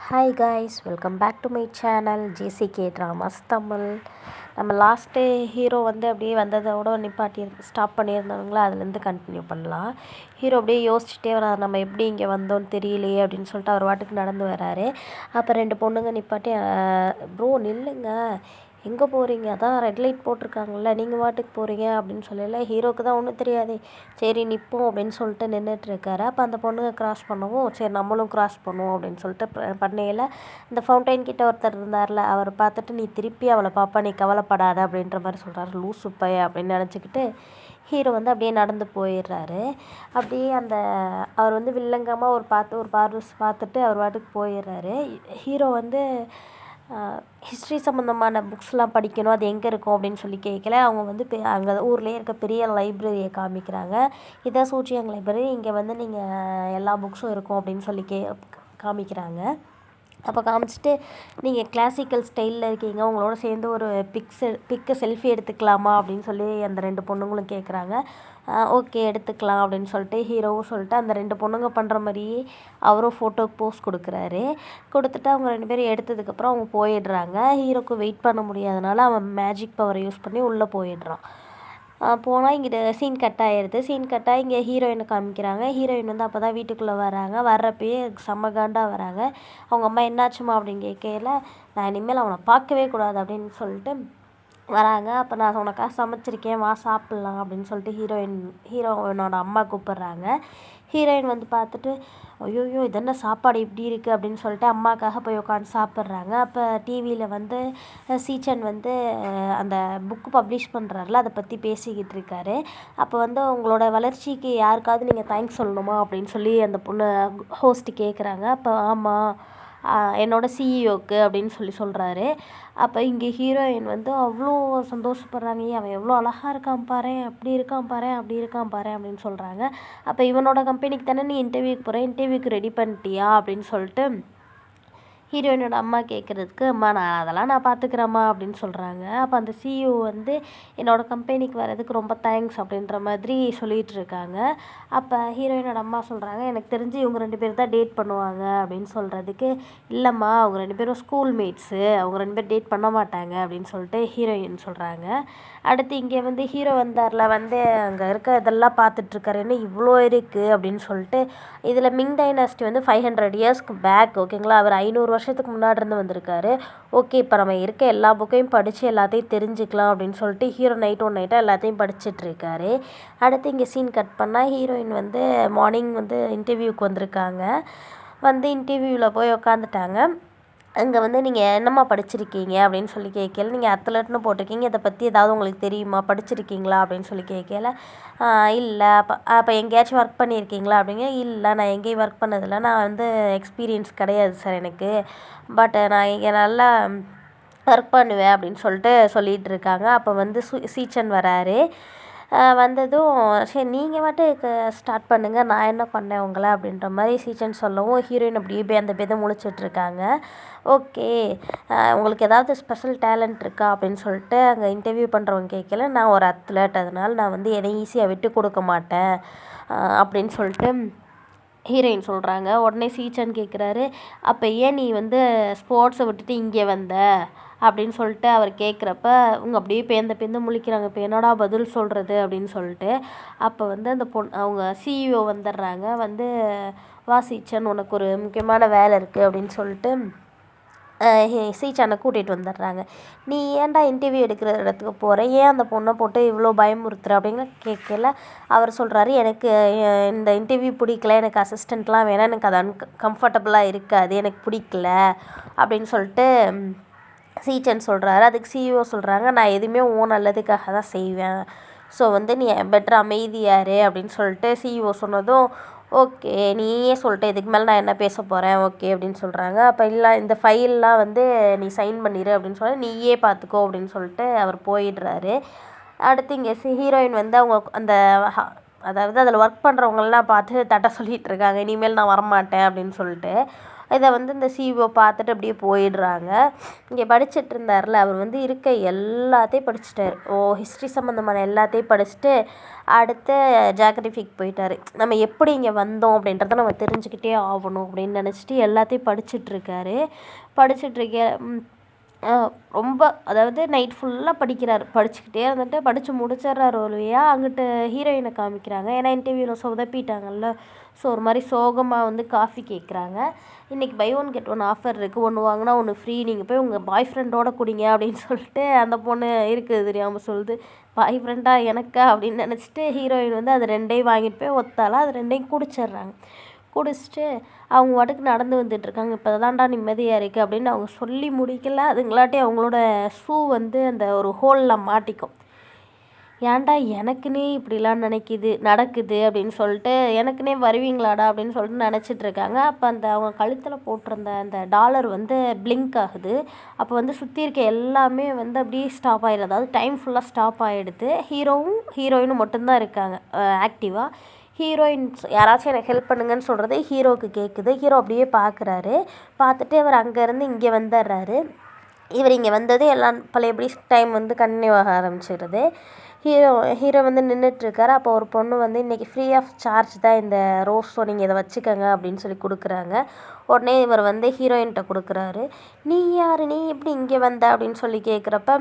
Hi guys, welcome back to my channel JCK dramas Tamil. நம்ம last hero அப்படியே வந்ததோட நிப்பாட்டி stop பண்ணியிருந்தவங்களா அதுலேருந்து கண்டினியூ பண்ணலாம். ஹீரோ அப்படியே யோசிச்சுட்டே வராரு, நம்ம எப்படி இங்கே வந்தோன்னு தெரியலையே அப்படின்னு சொல்லிட்டு அவர் வாட்டுக்கு நடந்து வராரு. அப்போ 2 பொண்ணுங்க நிப்பாட்டி, ப்ரோ நில்லுங்க, எங்கே போகிறீங்க, அதான் ரெட் லைட் போட்டிருக்காங்கல்ல, நீங்கள் வாட்டுக்கு போகிறீங்க அப்படின்னு சொல்லல. ஹீரோவுக்கு தான் ஒன்றும் தெரியாது. சரி நிற்போம் அப்படின்னு சொல்லிட்டு நின்றுட்டுருக்காரு. அப்போ அந்த பொண்ணுங்க கிராஸ் பண்ணவும் சரி நம்மளும் கிராஸ் பண்ணுவோம் அப்படின்னு சொல்லிட்டு பண்ணையில் இந்த ஃபவுண்டைன் கிட்ட ஒருத்தர் இருந்தார்ல, அவர் பார்த்துட்டு நீ திருப்பி அவளை பாப்பா, நீ கவலைப்படாத அப்படின்ற மாதிரி சொல்கிறாரு. லூசு பைய அப்படின்னு நினச்சிக்கிட்டு ஹீரோ அப்படியே நடந்து போயிடுறாரு. அப்படியே அவர் வில்லங்கமாக ஒரு பார்வை பார்த்துட்டு அவர் வாட்டுக்கு போயிடுறாரு. ஹீரோ ஹிஸ்ட்ரி சம்மந்தமான புக்ஸ்லாம் படிக்கணும், அது எங்கே இருக்கும் அப்படின்னு சொல்லி கேட்கல. அவங்க அங்கே ஊர்லேயே இருக்க பெரிய லைப்ரரியை காமிக்கிறாங்க. இதான் சூச்சியாங் லைப்ரரி, இங்கே நீங்கள் எல்லா புக்ஸும் இருக்கும் அப்படின்னு சொல்லி காமிக்கிறாங்க. அப்போ காமிச்சிட்டு நீங்கள் கிளாசிக்கல் ஸ்டைலில் இருக்கீங்க, உங்களோட சேர்ந்து ஒரு பிக்கு செல்ஃபி எடுத்துக்கலாமா அப்படின்னு சொல்லி அந்த 2 பொண்ணுங்களும் கேட்குறாங்க. ஓகே எடுத்துக்கலாம் அப்படின்னு சொல்லிட்டு ஹீரோவும் சொல்லிட்டு அந்த 2 பொண்ணுங்க பண்ணுற மாதிரியே அவரும் ஃபோட்டோக்கு போஸ் கொடுக்குறாரு. கொடுத்துட்டு அவங்க 2 பேரும் எடுத்ததுக்கப்புறம் அவங்க போயிடுறாங்க. ஹீரோக்கு வெயிட் பண்ண முடியாதனால அவன் மேஜிக் பவரை யூஸ் பண்ணி உள்ளே போயிடுறான். போனால் இங்கிட்ட சீன் கட் ஆகிடுது. சீன் கட் ஆகி இங்கே ஹீரோயினை காமிக்கிறாங்க. ஹீரோயின் அப்போ தான் வீட்டுக்குள்ளே வராங்க. வர்றப்பயே செம்ம காண்டா வராங்க. அவங்க அம்மா என்னாச்சுமா அப்படின்னு கேட்கல, நான் இனிமேல் அவனை பார்க்கவே கூடாது அப்படின்னு சொல்லிட்டு வராங்க. அப்போ நான் உனக்காக சமைச்சிருக்கேன், வா சாப்பிட்லாம் அப்படின்னு சொல்லிட்டு ஹீரோயினோட அம்மா கூப்பிட்றாங்க. ஹீரோயின் பார்த்துட்டு ஐயோயோ இதென்ன சாப்பாடு இப்படி இருக்குது அப்படின்னு சொல்லிட்டு அம்மாக்காக போய் உட்காந்து சாப்பிட்றாங்க. அப்போ டிவியில் சீச்சன் அந்த புக்கு பப்ளிஷ் பண்ணுறாருல, அதை பற்றி பேசிக்கிட்டு இருக்காரு. அப்போ உங்களோட வளர்ச்சிக்கு யாருக்காவது நீங்கள் தேங்க்ஸ் சொல்லணுமா அப்படின்னு சொல்லி அந்த பொண்ணு ஹோஸ்ட்டு கேட்குறாங்க. அப்போ ஆமாம், என்னோடய சிஇஓக்கு அப்படின்னு சொல்கிறாரு. அப்போ இங்கே ஹீரோயின் அவ்வளோ சந்தோஷப்படுறாங்க. அவன் எவ்வளோ அழகாக இருக்கான் பாரேன், அப்படி இருக்கான் பாரேன், அப்படி இருக்கான் பாரேன் அப்படின்னு சொல்கிறாங்க. அப்போ இவனோட கம்பெனிக்கு தானே நீ இன்டர்வியூக்கு போகிற, இன்டர்வியூக்கு ரெடி பண்ணிட்டியா அப்படின்னு சொல்லிட்டு ஹீரோயினோட அம்மா கேட்குறதுக்கு, அம்மா அதெல்லாம் நான் பார்த்துக்கிறேம்மா அப்படின்னு சொல்கிறாங்க. அப்போ அந்த சிஇஓ என்னோடய கம்பெனிக்கு வர்றதுக்கு ரொம்ப தேங்க்ஸ் அப்படின்ற மாதிரி சொல்லிகிட்டு இருக்காங்க. அப்போ ஹீரோயினோட அம்மா சொல்கிறாங்க, எனக்கு தெரிஞ்சு இவங்க 2 பேர் தான் டேட் பண்ணுவாங்க அப்படின்னு சொல்கிறதுக்கு, இல்லைம்மா அவங்க 2 பேரும் ஸ்கூல் மேட்ஸு, அவங்க 2 பேர் டேட் பண்ண மாட்டாங்க அப்படின்னு சொல்லிட்டு ஹீரோயின் சொல்கிறாங்க. அடுத்து இங்கே ஹீரோ வந்தார்ல, அங்கே இருக்க இதெல்லாம் பார்த்துட்ருக்காரு, என்ன இவ்வளோ இருக்குது அப்படின்னு சொல்லிட்டு. இதில் மிங் டைனாஸ்டி 500 இயர்ஸ்க்கு பேக், ஓகேங்களா, அவர் 500 வருஷத்துக்கு முன்னாடி இருந்து வந்திருக்காரு. ஓகே, இப்போ நம்ம இருக்க எல்லா புக்கையும் படித்து எல்லாத்தையும் தெரிஞ்சுக்கலாம் அப்படின்னு சொல்லிட்டு ஹீரோ நைட்டாக எல்லாத்தையும் படிச்சுட்ருக்காரு. அடுத்து இங்கே சீன் கட் பண்ணால் ஹீரோயின் மார்னிங் இன்டர்வியூக்கு வந்திருக்காங்க. இன்டர்வியூவில் போய் உக்காந்துட்டாங்க. அங்கே நீங்கள் என்னம்மா படிச்சிருக்கீங்க அப்படின்னு சொல்லி கேட்கல. நீங்கள் அத்லட்னு போட்டிருக்கீங்க, இதை பற்றி ஏதாவது உங்களுக்கு தெரியுமா, படிச்சிருக்கீங்களா அப்படின்னு சொல்லி கேட்கல. இல்லை. அப்போ எங்கேயாச்சும் ஒர்க் பண்ணியிருக்கீங்களா அப்படிங்க. இல்லை, நான் எங்கேயும் ஒர்க் பண்ணதில்லை, நான் எக்ஸ்பீரியன்ஸ் கிடையாது சார் எனக்கு, பட் நான் இங்கே நல்லா ஒர்க் பண்ணுவேன் அப்படின்னு சொல்லிட்டு இருக்காங்க. அப்போ சீச்சன் வராரு. வந்ததும் சரி நீங்கள் வாட்டுக்கு ஸ்டார்ட் பண்ணுங்கள், நான் என்ன பண்ணேன் உங்களை அப்படின்ற மாதிரி சீச்சன் சொல்லவும் ஹீரோயின் அப்படியே பேத முழிச்சிட்ருக்காங்க. ஓகே, உங்களுக்கு ஏதாவது ஸ்பெஷல் டேலண்ட் இருக்கா அப்படின்னு சொல்லிட்டு அங்கே இன்டர்வியூ பண்ணுறவங்க கேட்கல. நான் ஒரு அத்லட், அதனால் நான் எதையும் ஈஸியாக விட்டு கொடுக்க மாட்டேன் அப்படின்னு சொல்லிட்டு ஹீரோயின் சொல்கிறாங்க. உடனே சீச்சன் கேட்குறாரு, அப்போ ஏன் நீ ஸ்போர்ட்ஸை விட்டுட்டு இங்கே வந்த அப்படின்னு சொல்லிட்டு அவர் கேட்குறப்ப அவங்க அப்படியே பேந்த முழிக்கிறாங்க. இப்போ என்னடா பதில் சொல்கிறது அப்படின்னு சொல்லிட்டு. அப்போ அந்த அவங்க சிஇஓ வந்துடுறாங்க. வா சீச்சன், உனக்கு ஒரு முக்கியமான வேலை இருக்குது அப்படின்னு சொல்லிட்டு சீச்சனை கூட்டிகிட்டு வந்துடுறாங்க. நீ ஏன்டா இன்டர்வியூ எடுக்கிற இடத்துக்கு போகிற, ஏன் அந்த பொண்ணை போட்டு இவ்வளோ பயமுறுத்துற அப்படின்னு கேட்கல. அவர் சொல்கிறாரு, எனக்கு இந்த இன்டர்வியூ பிடிக்கல, எனக்கு அசிஸ்டண்ட்லாம் வேணாம், எனக்கு அது கம்ஃபர்டபுளாக இருக்காது, எனக்கு பிடிக்கல அப்படின்னு சொல்லிட்டு சீச்சன் சொல்கிறாரு. அதுக்கு சிஇஓ சொல்கிறாங்க, நான் எதுவுமே நல்லதுக்காக தான் செய்வேன், ஸோ நீ பெட்டர் அமைதியாரு அப்படின்னு சொல்லிட்டு சிஇஓ சொன்னதும் ஓகே நீயே சொல்லிட்டு இதுக்கு மேலே நான் என்ன பேச போகிறேன், ஓகே அப்படின்னு சொல்கிறாங்க. அப்போ இல்லை, இந்த ஃபைல்லாம் நீ சைன் பண்ணிடு அப்படின்னு சொல்லி நீயே பார்த்துக்கோ அப்படின்னு சொல்லிட்டு அவர் போயிடுறாரு. அடுத்து இங்கே ஹீரோயின் அவங்க அந்த அதாவது அதில் ஒர்க் பண்ணுறவங்களாம் பார்த்து தட்ட சொல்லிகிட்டு இருக்காங்க, இனிமேல் நான் வரமாட்டேன் அப்படின்னு சொல்லிட்டு. இதை வந்து இந்த சிஇஓ பார்த்துட்டு அப்படியே போயிடுறாங்க. இங்கே படிச்சுட்டு இருந்தார்ல அவர் வந்து இருக்க எல்லாத்தையும் படிச்சுட்டார். ஹிஸ்ட்ரி சம்மந்தமான எல்லாத்தையும் படிச்சுட்டு அடுத்து ஜியாகிரஃபிக்கு போயிட்டார். நம்ம எப்படி இங்கே வந்தோம் அப்படின்றத நம்ம தெரிஞ்சுக்கிட்டே ஆகணும் அப்படின்னு நினச்சிட்டு எல்லாத்தையும் படிச்சுட்ருக்காரு. படிச்சுட்ருக்க ரொம்ப அதாவது நைட் ஃபுல்லாக படிக்கிறார். படிச்சுக்கிட்டே இருந்துட்டு படித்து முடிச்சிடுறாரு ஒரு வழியாக. அங்கிட்டு ஹீரோயினை காமிக்கிறாங்க. ஏன்னா இன்டர்வியூவில் சொதப்பிட்டாங்கல்ல. ஸோ ஒரு மாதிரி சோகமாக வந்து காஃபி கேட்குறாங்க. இன்றைக்கி by one get one offer இருக்குது, ஒன்று வாங்கினா ஒன்று ஃப்ரீ, நீங்கள் போய் உங்கள் பாய் ஃப்ரெண்டோட குடிங்க அப்படின்னு சொல்லிட்டு அந்த பொண்ணு இருக்குது தெரியாமல் சொல்லுது. பாய் ஃப்ரெண்டா எனக்கா அப்படின்னு நினச்சிட்டு ஹீரோயின் வந்து அது ரெண்டையும் வாங்கிட்டு போய் ஒத்தாலாம் அது ரெண்டையும் குடிச்சிட்றாங்க. குடிச்சிட்டு அவங்க பாட்டுக்கு நடந்து வந்துட்டுருக்காங்க. இப்போ தான்டா நிம்மதியாக இருக்குது அப்படின்னு அவங்க சொல்லி முடிக்கல. அதுங்களாட்டி அவங்களோட ஷூ வந்து அந்த ஒரு ஹோலில் மாட்டிக்கும். ஏன்டா எனக்குன்னே இப்படிலாம் நடக்குது அப்படின்னு சொல்லிட்டு எனக்குன்னே வருவீங்களாடா அப்படின்னு சொல்லிட்டு நினச்சிட்ருக்காங்க. அப்போ அந்த அவங்க கழுத்தில் போட்டிருந்த அந்த டாலர் வந்து பிளிங்க் ஆகுது. அப்போ வந்து சுற்றி இருக்க எல்லாமே வந்து அப்படியே ஸ்டாப் ஆகிடுது. அதாவது டைம் ஃபுல்லாக ஸ்டாப் ஆகிடுது. ஹீரோயினும் மட்டும்தான் இருக்காங்க ஆக்டிவாக. ஹீரோயின்ஸ் யாராச்சும் எனக்கு ஹெல்ப் பண்ணுங்கன்னு சொல்கிறது ஹீரோவுக்கு கேட்குது. ஹீரோ அப்படியே பார்க்குறாரு. பார்த்துட்டு இவர் அங்கேருந்து இங்கே வந்துடுறாரு. இவர் இங்கே வந்தது எல்லாம் பழையபடி டைம் வந்து கன்டினியூ ஆக ஆரம்பிச்சிடுது. ஹீரோ வந்து நின்றுட்டுருக்காரு. அப்போ ஒரு பொண்ணு வந்து இன்றைக்கி ஃப்ரீ ஆஃப் சார்ஜ் தான் இந்த ரோஸ், ஸோ நீங்கள் இதை வச்சுக்கோங்க அப்படின்னு சொல்லி கொடுக்குறாங்க. உடனே இவர் வந்து ஹீரோயின்கிட்ட கொடுக்குறாரு. நீ யார், நீ எப்படி இங்கே வந்த அப்படின்னு சொல்லி கேட்குறப்ப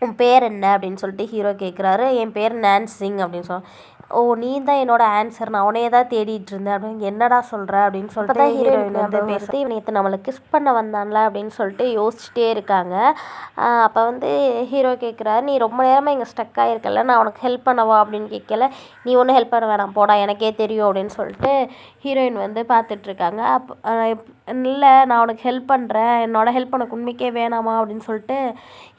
உன் பேர் என்ன அப்படின்னு சொல்லிட்டு ஹீரோ கேட்குறாரு. என் பேர் நான்சிங் அப்படின்னு நீ தான் என்னோட ஆன்சர், நான் உனையே தான் தேடிட்டு இருந்தேன் அப்படின்னு. என்னடா சொல்கிற அப்படின்னு சொல்லிட்டு ஹீரோயின் வந்து பேசுறது. இவனுக்கு நம்மளை கிஸ் பண்ண வந்தான்ல அப்படின்னு சொல்லிட்டு யோசிச்சுட்டே இருக்காங்க. அப்போ வந்து ஹீரோ கேட்குறாரு, நீ ரொம்ப நேரமாக இங்கே ஸ்டக் ஆகிருக்கல, நான் உனக்கு ஹெல்ப் பண்ணவா அப்படின்னு கேட்கல. நீ ஒன்றும் ஹெல்ப் பண்ண வேணாம் போடா, எனக்கே தெரியும் அப்படின்னு சொல்லிட்டு ஹீரோயின் வந்து பார்த்துட்ருக்காங்க. இல்லை நான் உனக்கு ஹெல்ப் பண்ணுறேன், என்னோட ஹெல்ப் உனக்கு உண்மைக்கே வேணாமா அப்படின்னு சொல்லிட்டு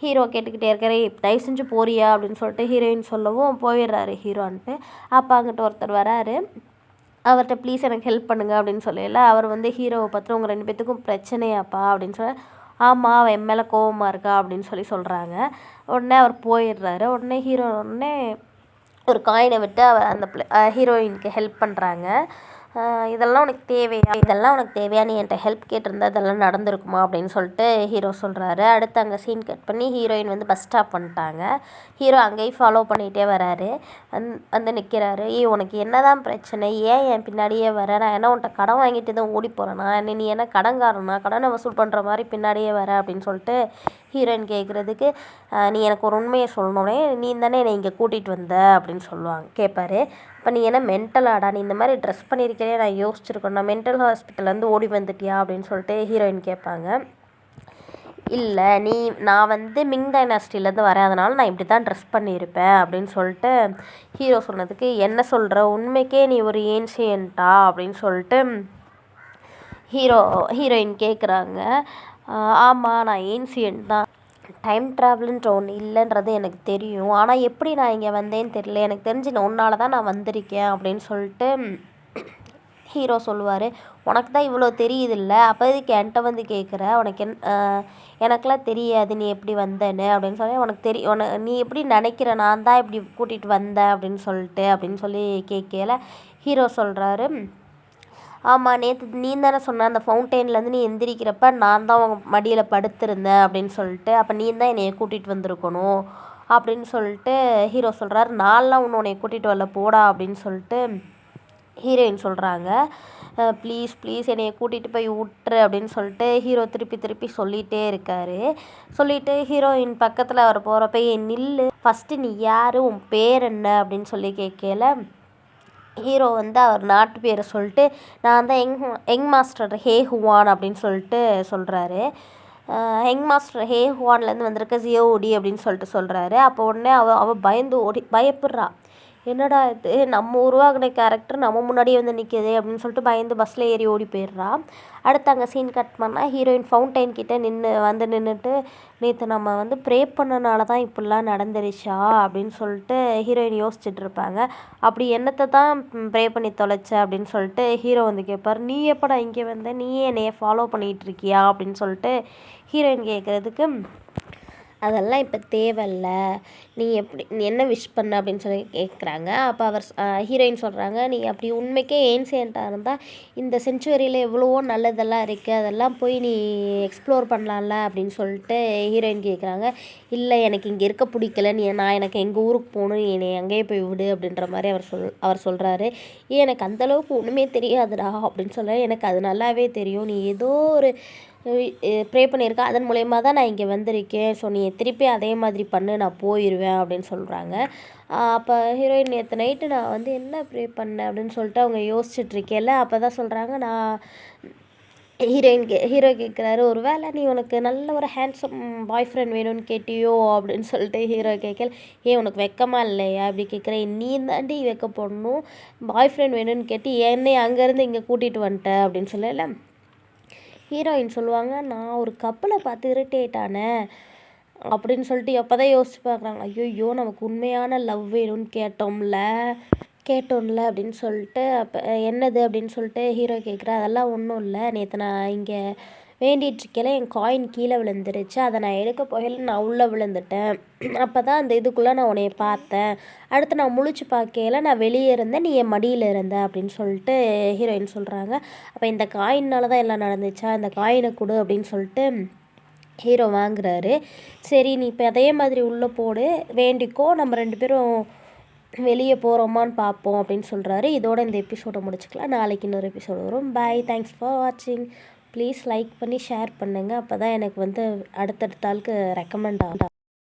ஹீரோ கேட்டுக்கிட்டே இருக்காரு. தயவு செஞ்சு போறியா அப்படின்னு சொல்லிட்டு ஹீரோயின் சொல்லவும் போயிடுறாரு ஹீரோன்ட்டு. அப்போ அங்கிட்ட ஒருத்தர் வராரு. அவர்கிட்ட ப்ளீஸ் எனக்கு ஹெல்ப் பண்ணுங்க அப்படின்னு சொல்லல. அவர் வந்து ஹீரோவை பார்த்து உங்கள் 2 பேத்துக்கும் பிரச்சனையாப்பா அப்படின்னு சொல்ல, ஆமாம் அவன் என் மேலே கோவமாக இருக்கா அப்படின்னு சொல்கிறாங்க. உடனே அவர் போயிடுறாரு. உடனே ஒரு காயினை விட்டு அவர் அந்த ஹீரோயினுக்கு ஹெல்ப் பண்ணுறாங்க. இதெல்லாம் உனக்கு தேவையா, நீ என்கிட்ட ஹெல்ப் கேட்டிருந்தா இதெல்லாம் நடந்திருக்குமா அப்படின்னு சொல்லிட்டு ஹீரோ சொல்கிறாரு. அடுத்து அங்கே சீன் கட் பண்ணி ஹீரோயின் வந்து பஸ் ஸ்டாப் பண்ணிட்டாங்க. ஹீரோ அங்கேயும் ஃபாலோ பண்ணிகிட்டே வராரு. வந்து நிற்கிறாரு. உனக்கு என்ன தான் பிரச்சனை, ஏன் என் பின்னாடியே வர, நான் என்ன உன்கிட்ட கடன் வாங்கிட்டு தான் ஓடி போகிறேன்னா, நீ என்ன கடன்காரனா, கடனை வசூல் பண்ணுற மாதிரி பின்னாடியே வர அப்படின்னு சொல்லிட்டு ஹீரோயின் கேட்குறதுக்கு, நீ எனக்கு ஒரு உண்மையை சொல்லணுன்னே, நீ தானே என்னை இங்கே கூட்டிகிட்டு வந்த அப்படின்னு கேட்பாரு. இப்போ நீ என்ன மென்டலாடா, நீ இந்த மாதிரி ட்ரெஸ் பண்ணியிருக்கிறே நான் யோசிச்சிருக்கேன், நான் மென்டல் ஹாஸ்பிட்டல்லேருந்து ஓடி வந்துட்டியா அப்படின்னு சொல்லிட்டு ஹீரோயின் கேட்பாங்க. இல்லை நான் வந்து மிங் டைனாஸ்டிலேருந்து வரேன், அதனால் நான் இப்படி தான் ட்ரெஸ் பண்ணியிருப்பேன் அப்படின்னு சொல்லிட்டு ஹீரோ சொன்னதுக்கு, என்ன சொல்கிற, உண்மைக்கே நீ ஒரு ஏன்ஷியன்ட்டா அப்படின்னு சொல்லிட்டு ஹீரோயின் கேட்குறாங்க. ஆமாம் நான் ஏன்ஷியன்ட் தான், டைம் ட்ராவலுன்ற ஒன்று இல்லைன்றது எனக்கு தெரியும், ஆனால் எப்படி நான் இங்கே வந்தேன்னு தெரியல, எனக்கு தெரிஞ்சு உன்னால் தான் நான் வந்திருக்கேன் அப்படின்னு சொல்லிட்டு ஹீரோ சொல்லுவார். உனக்கு தான் இவ்வளோ தெரியுதில்ல, அப்போ இதுக்கு என்கிட்ட வந்து கேட்குற, உனக்கு எனக்கெலாம் தெரியாது நீ எப்படி வந்தேன்னு அப்படின்னு சொல்லி, நீ எப்படி நினைக்கிற, நான் தான் இப்படி கூட்டிகிட்டு வந்தேன் அப்படின்னு சொல்லி கேட்கல. ஹீரோ சொல்கிறாரு, ஆமாம் நேற்று நீ தானே சொன்ன அந்த ஃபவுண்டெயின்லேருந்து நீ எந்திரிக்கிறப்ப நான் தான் உங்கள் மடியில் படுத்திருந்தேன் அப்படின்னு சொல்லிட்டு, அப்போ நீ தான் என்னைய கூட்டிகிட்டு வந்திருக்கணும் அப்படின்னு சொல்லிட்டு ஹீரோ சொல்கிறார். நான்லாம் உன்னை கூட்டிகிட்டு வரல போடா அப்படின்னு சொல்லிட்டு ஹீரோயின் சொல்கிறாங்க. ப்ளீஸ் என்னைய கூட்டிகிட்டு போய் விட்டுரு அப்படின்னு சொல்லிட்டு ஹீரோ திருப்பி சொல்லிகிட்டே இருக்கார். சொல்லிவிட்டு ஹீரோயின் பக்கத்தில் அவர் போகிறப்ப நில்லு ஃபஸ்ட்டு, நீ யார், உன் பேர் என்ன அப்படின்னு சொல்லி கேட்கல. ஹீரோ வந்து அவர் நாட்டு பேரை சொல்லிட்டு, நான் தான் யங் மாஸ்டர் ஹே ஹுவான் அப்படின்னு சொல்லிட்டு சொல்கிறாரு. யங் மாஸ்டர் ஹே ஹுவான்லேருந்து வந்திருக்க ஜியோடி அப்படின்னு சொல்லிட்டு சொல்கிறாரு. அப்போ உடனே அவள் பயப்படுறா. என்னடா இது, நம்ம உருவாகின கேரக்டர் நம்ம முன்னாடியே வந்து நிற்கிது அப்படின்னு சொல்லிட்டு பயந்து பஸ்ஸில் ஏறி ஓடி போயிடுறா. அடுத்து அங்கே சீன் கட் பண்ணால் ஹீரோயின் ஃபவுண்டைன் கிட்டே நின்றுட்டு, நேற்று நம்ம வந்து ப்ரே பண்ணனால தான் இப்படிலாம் நடந்துருச்சா அப்படின்னு சொல்லிட்டு ஹீரோயின் யோசிச்சுட்டு இருப்பாங்க. அப்படி என்னத்தை தான் ப்ரே பண்ணி தொலைச்ச அப்படின்னு சொல்லிட்டு ஹீரோ வந்து கேட்பார். நீ எப்படா இங்கே வந்த, நீயே என்னைய ஃபாலோ பண்ணிகிட்டு இருக்கியா அப்படின்னு சொல்லிட்டு ஹீரோயின் கேட்குறதுக்கு, அதெல்லாம் இப்போ தேவையில்ல. நீ என்ன விஷ் பண்ண அப்படின்னு சொல்லி கேட்குறாங்க. அப்போ ஹீரோயின் சொல்கிறாங்க, நீ அப்படி உண்மைக்கே ஏன்சியண்ட்டாக இருந்தால் இந்த செஞ்சுவரியில் எவ்வளவோ நல்லதெல்லாம் இருக்குது, அதெல்லாம் போய் நீ எக்ஸ்ப்ளோர் பண்ணலாம்ல அப்படின்னு சொல்லிட்டு ஹீரோயின் கேட்குறாங்க. இல்லை எனக்கு இங்கே இருக்க பிடிக்கல, எனக்கு எங்கள் ஊருக்கு போகணும், என்னை அங்கேயே போய் விடு அப்படின்ற மாதிரி அவர் சொல்கிறாரு. எனக்கு அந்தளவுக்கு ஒன்றுமே தெரியாதுடா அப்படின்னு சொல்கிறார். எனக்கு அது நல்லாவே தெரியும், நீ ஏதோ ஒரு ப்ரே பண்ணியிருக்கேன், அதன் மூலயமா தான் நான் இங்கே வந்திருக்கேன். ஸோ நீ திருப்பி அதே மாதிரி பண்ணு, நான் போயிடுவேன் அப்படின்னு சொல்கிறாங்க. அப்போ ஹீரோயின், நேற்று நைட்டு நான் வந்து என்ன ப்ரே பண்ணேன் அப்படின்னு சொல்லிட்டு அவங்க யோசிச்சுட்ருக்கேல்ல, அப்போ தான் சொல்கிறாங்க, ஹீரோ கேட்குறாரு, ஒரு வேளை நீ உனக்கு நல்ல ஒரு ஹேண்ட்ஸம் பாய் ஃப்ரெண்ட் வேணும்னு கேட்டியோ அப்படின்னு சொல்லிட்டு ஹீரோ கேட்கல. உனக்கு வெக்கமா இல்லையா அப்படி கேட்குறேன், நீ தாண்டி வெக்கப்படணும், பாய் ஃப்ரெண்ட் வேணும்னு கேட்டு என்னை அங்கேருந்து இங்கே கூட்டிகிட்டு வந்துட்ட அப்படின்னு சொல்லல. ஹீரோயின் சொல்லுவாங்க, நான் ஒரு கப்பலை பார்த்து இரிட்டேட் ஆனேன் அப்படின்னு சொல்லிட்டு எப்போ தான் யோசிச்சு பார்க்குறாங்க. ஐயோ நமக்கு உண்மையான லவ் வேணும்னு கேட்டோம்ல அப்படின்னு சொல்லிட்டு, அப்போ என்னது அப்படின்னு சொல்லிட்டு ஹீரோ கேட்குறா. அதெல்லாம் ஒன்றும் இல்லை, நேற்று நான் இங்கே வேண்டிகிட்ருக்கையில என் காயின் கீழே விழுந்துருச்சு, அதை நான் எடுக்க போகையில் நான் உள்ளே விழுந்துட்டேன். அப்போ தான் அந்த இதுக்குள்ளே நான் உன்னைய பார்த்தேன், அடுத்து நான் முழிச்சு பார்க்கையில நான் வெளியே இருந்தேன், நீ என் மடியில் இருந்த அப்படின்னு சொல்லிட்டு ஹீரோயின் சொல்கிறாங்க. அப்போ இந்த காயின்னால தான் எல்லாம் நடந்துச்சா, இந்த காயினை கொடு அப்படின்னு சொல்லிட்டு ஹீரோ வாங்குறாரு. சரி நீ இப்போ அதே மாதிரி உள்ளே போடு, வேண்டிக்கோ, நம்ம 2 பேரும் வெளியே போகிறோமான்னு பார்ப்போம் அப்படின்னு சொல்கிறாரு. இதோட இந்த எபிசோடை முடிச்சுக்கலாம். நாளைக்கு இன்னொரு எபிசோடு வரும். பை, தேங்க்ஸ் ஃபார் வாட்சிங். ப்ளீஸ் லைக் பண்ணி ஷேர் பண்ணுங்கள், அப்போ தான் எனக்கு வந்து அடுத்தடுத்த ஆளுக்கு ரெக்கமெண்ட் ஆகும்.